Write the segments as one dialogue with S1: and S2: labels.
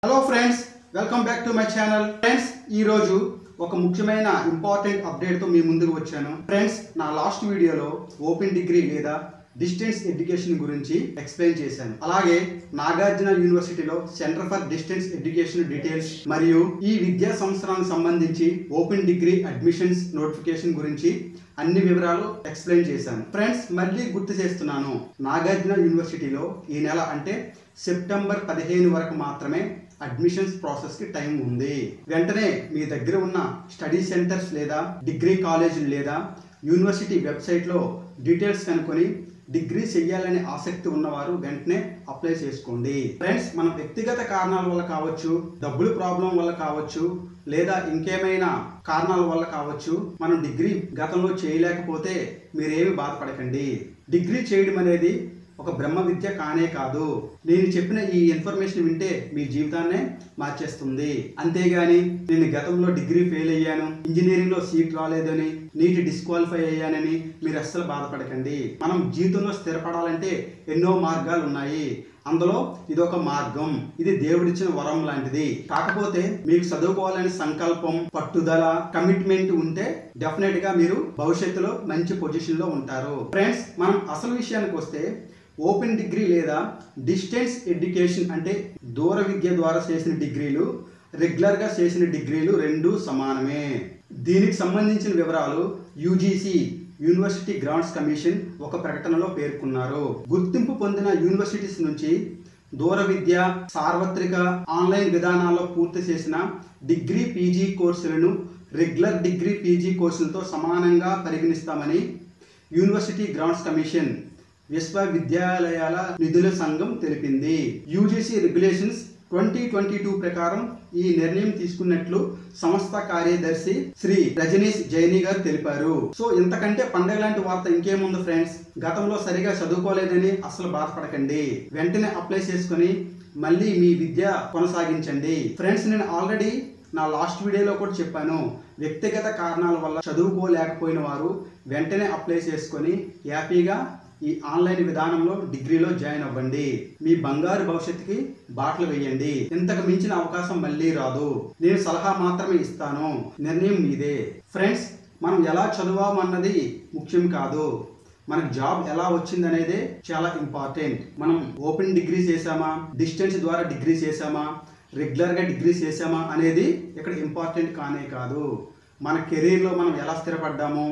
S1: Hello friends, welcome back to my channel. Friends, ఈ రోజు ఒక ముఖ్యమైన ఇంపార్టెంట్ అప్డేట్ తో మీ ముందుకు వచ్చాను. ఫ్రెండ్స్, నా లాస్ట్ వీడియోలో ఓపెన్ డిగ్రీ లేదా డిస్టెన్స్ ఎడ్యుకేషన్ గురించి ఎక్స్ప్లెయిన్ చేశాను. అలాగే నాగార్జున యూనివర్సిటీలో centre for distance education details మరియు ఈ విద్యా సంవత్సరానికి సంబంధించి ఓపెన్ డిగ్రీ అడ్మిషన్స్ నోటిఫికేషన్ గురించి అన్ని వివరాలు ఎక్స్ప్లెయిన్ చేశాను. ఫ్రెండ్స్, మళ్ళీ గుర్తు చేస్తున్నాను, నాగార్జున యూనివర్సిటీలో ఈ నెల అంటే సెప్టెంబర్ 15 వరకు మాత్రమే అడ్మిషన్స్ ప్రాసెస్ కి టైం ఉంది. వెంటనే మీ దగ్గర ఉన్న స్టడీ సెంటర్స్ లేదా డిగ్రీ కాలేజీలు లేదా యూనివర్సిటీ వెబ్సైట్లో డీటెయిల్స్ కనుక్కొని డిగ్రీ చెయ్యాలనే ఆసక్తి ఉన్నవారు వెంటనే అప్లై చేసుకోండి. ఫ్రెండ్స్, మన వ్యక్తిగత కారణాల వల్ల కావచ్చు, డబ్బులు ప్రాబ్లం వల్ల కావచ్చు, లేదా ఇంకేమైనా కారణాల వల్ల కావచ్చు మనం డిగ్రీ గతంలో చేయలేకపోతే మీరేమి బాధపడకండి. డిగ్రీ చేయడం అనేది ఒక బ్రహ్మ విద్య కానే కాదు. నేను చెప్పిన ఈ ఇన్ఫర్మేషన్ వింటే మీ జీవితాన్నే మార్చేస్తుంది. అంతేగాని నేను గతంలో డిగ్రీ ఫెయిల్ అయ్యాను, ఇంజనీరింగ్ లో సీట్ రాలేదని, నీట్ డిస్క్వాలిఫై అయ్యానని మీరు అస్సలు బాధపడకండి. మనం జీవితంలో స్థిరపడాలంటే ఎన్నో మార్గాలు ఉన్నాయి. అందులో ఇదొక మార్గం. ఇది దేవుడిచ్చిన వరం లాంటిది. కాకపోతే మీకు చదువుకోవాలని సంకల్పం, పట్టుదల, కమిట్మెంట్ ఉంటే డెఫినెట్ గా మీరు భవిష్యత్తులో మంచి పొజిషన్ లో ఉంటారు. ఫ్రెండ్స్, మనం అసలు విషయానికి వస్తే ఓపెన్ డిగ్రీ లేదా డిస్టెన్స్ ఎడ్యుకేషన్ అంటే దూర విద్య ద్వారా చేసిన డిగ్రీలు, రెగ్యులర్ గా చేసిన డిగ్రీలు రెండు సమానమే. దీనికి సంబంధించిన వివరాలు యూజీసీ యూనివర్సిటీ గ్రాంట్స్ కమిషన్ ఒక ప్రకటనలో పేర్కొన్నారు. గుర్తింపు పొందిన యూనివర్సిటీస్ నుంచి దూర విద్య, సార్వత్రిక ఆన్లైన్ విధానాల్లో పూర్తి చేసిన డిగ్రీ పీజీ కోర్సులను రెగ్యులర్ డిగ్రీ పీజీ కోర్సులతో సమానంగా పరిగణిస్తామని యూనివర్సిటీ గ్రాంట్స్ కమిషన్, విశ్వవిద్యాలయాల నిధుల సంఘం తెలిపింది. యూజీసీ రెగ్యులేషన్స్ 2022 ప్రకారం ఈ నిర్ణయం తీసుకున్నట్లు సంస్థ కార్యదర్శి శ్రీ రజనీష్ జైని గారు తెలిపారు. సో ఇంతకంటే పండగ లాంటి వార్త ఇంకేముంది ఫ్రెండ్స్. గతంలో సరిగా చదువుకోలేదని అసలు బాధపడకండి. వెంటనే అప్లై చేసుకుని మళ్ళీ మీ విద్య కొనసాగించండి. ఫ్రెండ్స్, నేను ఆల్రెడీ నా లాస్ట్ వీడియోలో కూడా చెప్పాను, వ్యక్తిగత కారణాల వల్ల చదువుకోలేకపోయిన వారు వెంటనే అప్లై చేసుకొని హ్యాపీగా ఈ ఆన్లైన్ విధానంలో డిగ్రీలో జాయిన్ అవ్వండి. మీ బంగారు భవిష్యత్తుకి బాటలు వేయండి. ఇంతకు మించిన అవకాశం మళ్ళీ రాదు. నేను సలహా మాత్రమే ఇస్తాను, నిర్ణయం మీదే. ఫ్రెండ్స్, మనం ఎలా చదువామన్నది ముఖ్యం కాదు, మనకు జాబ్ ఎలా వచ్చింది అనేది చాలా ఇంపార్టెంట్. మనం ఓపెన్ డిగ్రీ చేసామా, డిస్టెన్స్ ద్వారా డిగ్రీ చేసామా, రెగ్యులర్గా డిగ్రీ చేసామా అనేది ఇక్కడ ఇంపార్టెంట్ కానే కాదు. మన కెరీర్లో మనం ఎలా స్థిరపడ్డాము,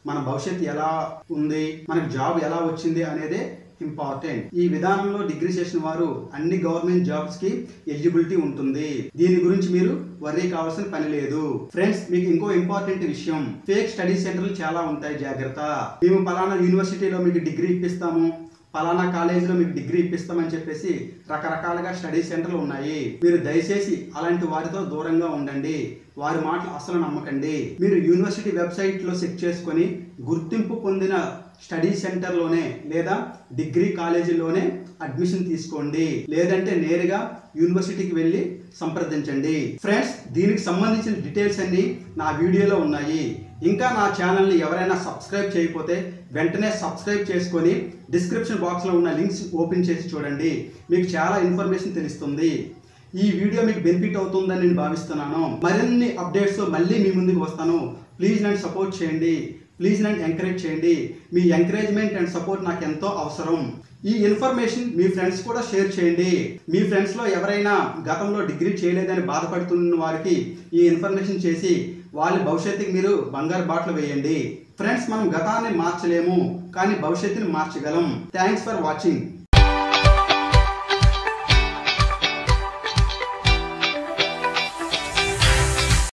S1: మన భవిష్యత్తు ఎలా ఉంది, మనకు జాబ్ ఎలా వచ్చింది అనేదే ఇంపార్టెంట్. ఈ విధానంలో డిగ్రీ చేసిన వారు అన్ని గవర్నమెంట్ జాబ్స్ కి ఎలిజిబిలిటీ ఉంటుంది. దీని గురించి మీరు వర్రీ కావాల్సిన పని లేదు. ఫ్రెండ్స్, మీకు ఇంకో ఇంపార్టెంట్ విషయం, ఫేక్ స్టడీ సెంటర్లు చాలా ఉంటాయి, జాగ్రత్త. మేము పలానా యూనివర్సిటీలో మీకు డిగ్రీ ఇప్పిస్తాము, పలానా కాలేజీలో మీకు డిగ్రీ ఇప్పిస్తామని చెప్పేసి రకరకాలుగా స్టడీ సెంటర్లు ఉన్నాయి. మీరు దయచేసి అలాంటి వారితో దూరంగా ఉండండి. వారి మాటలు అసలు నమ్మకండి. మీరు యూనివర్సిటీ వెబ్సైట్లో చెక్ చేసుకొని గుర్తింపు పొందిన స్టడీ సెంటర్లోనే లేదా డిగ్రీ కాలేజీలోనే అడ్మిషన్ తీసుకోండి. లేదంటే నేరుగా యూనివర్సిటీకి వెళ్ళి సంప్రదించండి. ఫ్రెండ్స్, దీనికి సంబంధించిన డీటెయిల్స్ అన్ని నా వీడియోలో ఉన్నాయి. ఇంకా నా ఛానల్ని ఎవరైనా సబ్స్క్రైబ్ చేయకపోతే వెంటనే సబ్స్క్రైబ్ చేసుకొని డిస్క్రిప్షన్ బాక్స్లో ఉన్న లింక్స్ ఓపెన్ చేసి చూడండి. మీకు చాలా ఇన్ఫర్మేషన్ తెలుస్తుంది. ఈ వీడియో మీకు బెనిఫిట్ అవుతుందని నేను భావిస్తున్నాను. మరిన్ని అప్డేట్స్ మళ్ళీ మీ ముందుకు వస్తాను. ప్లీజ్ నన్ను సపోర్ట్ చేయండి, ప్లీజ్ నన్ను ఎంకరేజ్ చేయండి. మీ ఎంకరేజ్మెంట్ అండ్ సపోర్ట్ నాకు ఎంతో అవసరం. ఈ ఇన్ఫర్మేషన్ మీ ఫ్రెండ్స్ కూడా షేర్ చేయండి. మీ ఫ్రెండ్స్లో ఎవరైనా గతంలో డిగ్రీ చేయలేదని బాధపడుతున్న వారికి ఈ ఇన్ఫర్మేషన్ చేసి వాళ్ళ భవిష్యత్తుకి మీరు బంగారు బాటలు వేయండి. ఫ్రెండ్స్, మనం గతాన్ని మార్చలేము, కానీ భవిష్యత్తుని మార్చగలం. Thanks for watching.